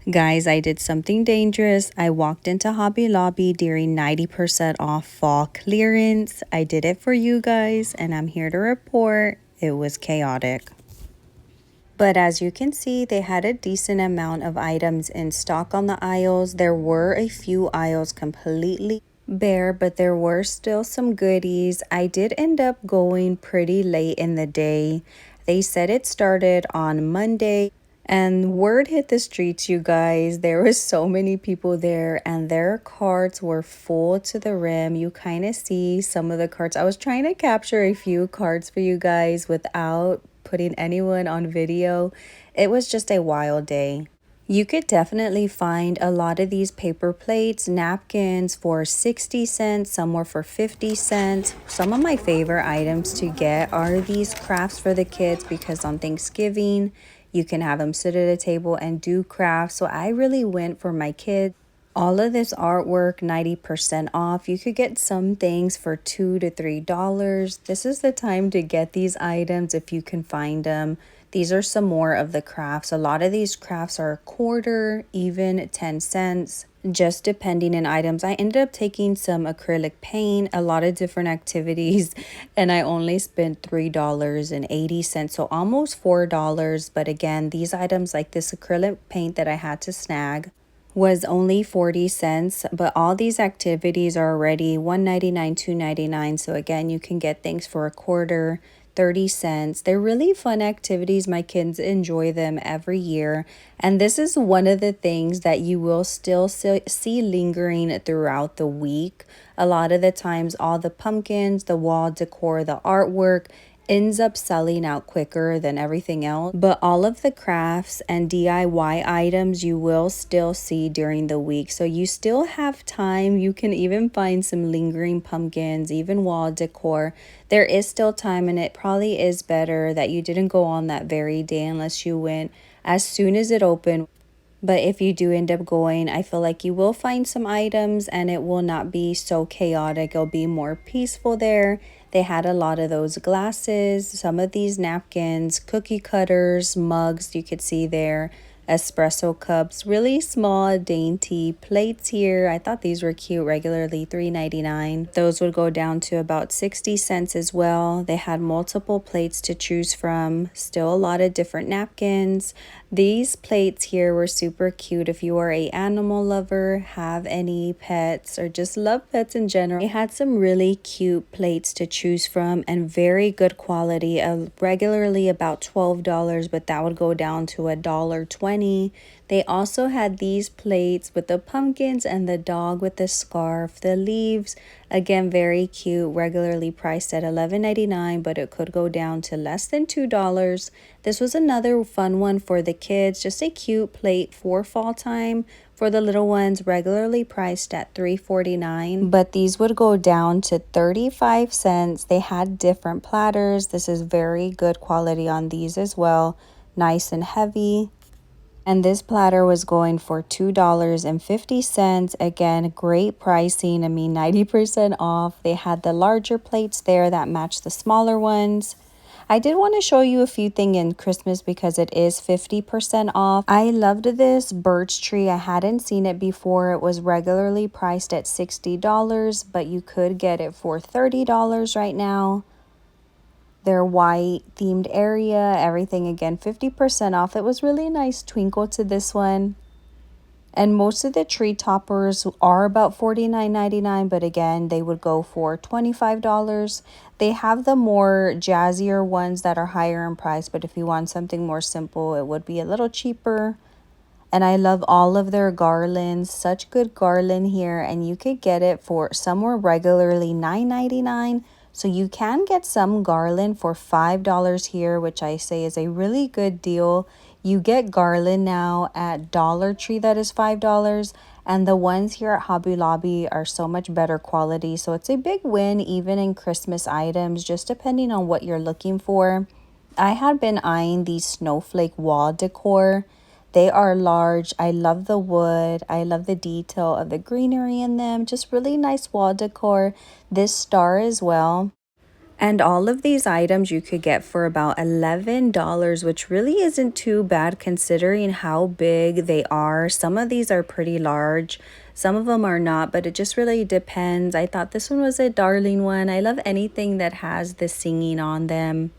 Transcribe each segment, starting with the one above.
Guys, I did something dangerous. I walked into Hobby Lobby during 90% off fall clearance. I did it for you guys, and I'm here to report it was chaotic. But as you can see, they had a decent amount of items in stock on the aisles. There were a few aisles completely bare, but there were still some goodies. I did end up going pretty late in the day. They said it started on Monday. And word hit the streets, you guys. There was so many people there, and their carts were full to the rim. You kind of see some of the carts. I was trying to capture a few carts for you guys without putting anyone on video. It was just a wild day. You could definitely find a lot of these paper plates, napkins for 60 cents, some were for 50 cents. Some of my favorite items to get are these crafts for the kids because on Thanksgiving, you can have them sit at a table and do crafts. So I really went for my kids. All of this artwork 90% off. You could get some things for $2 to $3. This is the time to get these items if you can find them. These are some more of the crafts. A lot of these crafts are a quarter, even 10 cents, just depending on items. I ended up taking some acrylic paint, a lot of different activities, and I only spent $3.80, so almost $4. But again, these items like this acrylic paint that I had to snag was only 40 cents, but all these activities are already $1.99, $2.99. So again, you can get things for a quarter, 30 cents. They're really fun activities. My kids enjoy them every year. And this is one of the things that you will still see lingering throughout the week. A lot of the times, all the pumpkins, the wall decor, the artwork, ends up selling out quicker than everything else. But all of the crafts and DIY items you will still see during the week. So you still have time. You can even find some lingering pumpkins, even wall decor. There is still time, and it probably is better that you didn't go on that very day unless you went as soon as it opened. But if you do end up going, I feel like you will find some items and it will not be so chaotic. It'll be more peaceful there. They had a lot of those glasses, some of these napkins, cookie cutters, mugs you could see there, espresso cups, really small dainty plates here. I thought these were cute, regularly $3.99. Those would go down to about 60 cents as well. They had multiple plates to choose from, still a lot of different napkins. These plates here were super cute if you are a animal lover, have any pets, or just love pets in general. They had some really cute plates to choose from and very good quality, regularly about $12, but that would go down to $1.20. They also had these plates with the pumpkins and the dog with the scarf, the leaves. Again, very cute, regularly priced at $11.99, but it could go down to less than $2. This was another fun one for the kids, just a cute plate for fall time. For the little ones, regularly priced at $3.49, but these would go down to 35 cents. They had different platters. This is very good quality on these as well, nice and heavy. And this platter was going for $2.50. Again, great pricing. I mean, 90% off. They had the larger plates there that matched the smaller ones. I did want to show you a few things in Christmas because it is 50% off. I loved this birch tree. I hadn't seen it before. It was regularly priced at $60, but you could get it for $30 right now. Their white themed area, everything again 50% off. It was really nice twinkle to this one. And most of the tree toppers are about $49.99, but again, they would go for $25. They have the more jazzier ones that are higher in price, but if you want something more simple, it would be a little cheaper. And I love all of their garlands, such good garland here, and you could get it for somewhere regularly $9.99. So you can get some garland for $5 here, which I say is a really good deal. You get garland now at Dollar Tree that is $5, and the ones here at Hobby Lobby are so much better quality. So it's a big win even in Christmas items, just depending on what you're looking for. I had been eyeing these snowflake wall decor. They are large. I love the wood. I love the detail of the greenery in them. Just really nice wall decor. This star as well. And all of these items you could get for about $11, which really isn't too bad considering how big they are. Some of these are pretty large, some of them are not, but it just really depends. I thought this one was a darling one. I love anything that has the singing on them.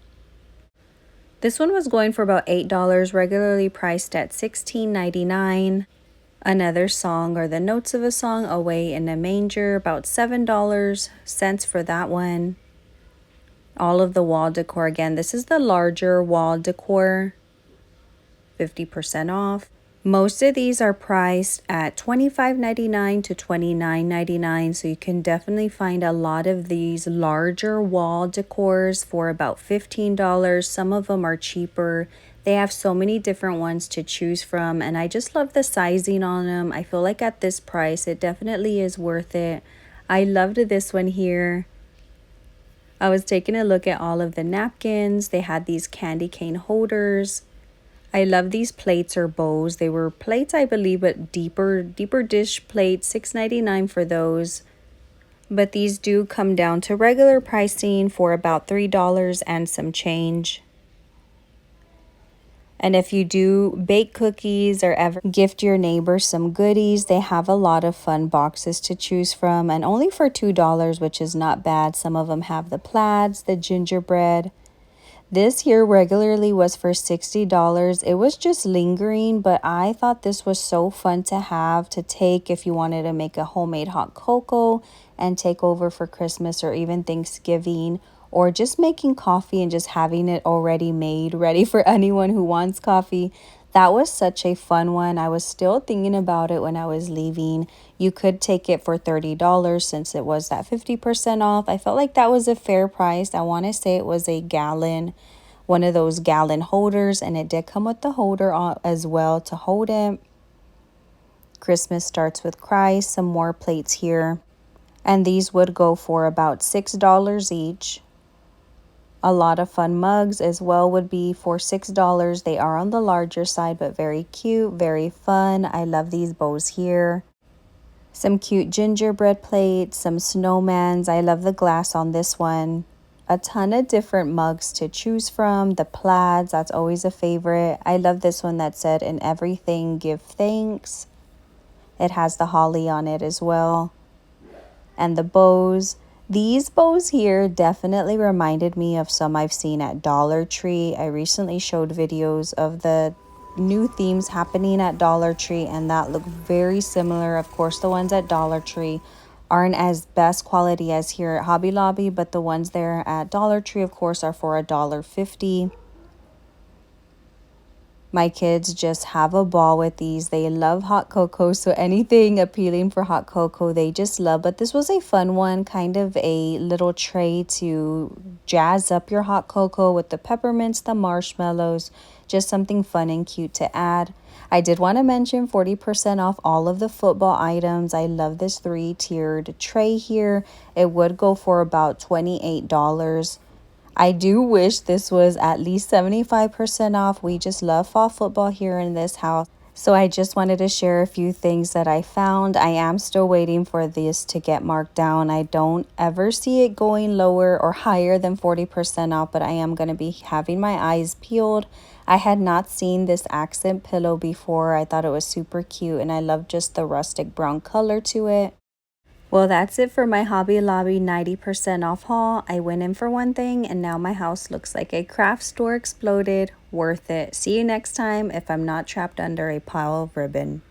This one was going for about $8, regularly priced at $16.99. Another song or the notes of a song, Away in a Manger, about $7 for that one. All of the wall decor, again, this is the larger wall decor, 50% off. Most of these are priced at $25.99 to $29.99, so you can definitely find a lot of these larger wall decors for about $15. Some of them are cheaper. They have so many different ones to choose from, and I just love the sizing on them. I feel like at this price, it definitely is worth it. I loved this one here. I was taking a look at all of the napkins. They had these candy cane holders. I love these plates or bowls. They were plates, I believe, but deeper dish plates, $6.99 for those. But these do come down to regular pricing for about $3 and some change. And if you do bake cookies or ever gift your neighbor some goodies, they have a lot of fun boxes to choose from, and only for $2, which is not bad. Some of them have the plaids, the gingerbread. This here regularly was for $60. It was just lingering, but I thought this was so fun to have to take if you wanted to make a homemade hot cocoa and take over for Christmas or even Thanksgiving, or just making coffee and just having it already made, ready for anyone who wants coffee. That was such a fun one. I was still thinking about it when I was leaving. You could take it for $30 since it was that 50% off. I felt like that was a fair price. I want to say it was a gallon, one of those gallon holders, and it did come with the holder as well to hold it. Christmas starts with Christ, some more plates here. And these would go for about $6 each. A lot of fun mugs as well would be for $6. They are on the larger side, but very cute, very fun. I love these bows here. Some cute gingerbread plates, some snowmans. I love the glass on this one. A ton of different mugs to choose from. The plaids, that's always a favorite. I love this one that said, "In everything, give thanks." It has the holly on it as well. And the bows. These bows here definitely reminded me of some I've seen at Dollar Tree. I recently showed videos of the new themes happening at Dollar Tree, and that looked very similar. Of course, the ones at Dollar Tree aren't as best quality as here at Hobby Lobby, but the ones there at Dollar Tree, of course, are for $1.50. My kids just have a ball with these. They love hot cocoa, so anything appealing for hot cocoa, they just love. But this was a fun one, kind of a little tray to jazz up your hot cocoa with the peppermints, the marshmallows, just something fun and cute to add. I did want to mention 40% off all of the football items. I love this 3-tiered tray here. It would go for about $28. I do wish this was at least 75% off. We just love fall football here in this house. So I just wanted to share a few things that I found. I am still waiting for this to get marked down. I don't ever see it going lower or higher than 40% off, but I am going to be having my eyes peeled. I had not seen this accent pillow before. I thought it was super cute, and I love just the rustic brown color to it. Well, that's it for my Hobby Lobby 90% off haul. I went in for one thing, and now my house looks like a craft store exploded. Worth it. See you next time if I'm not trapped under a pile of ribbon.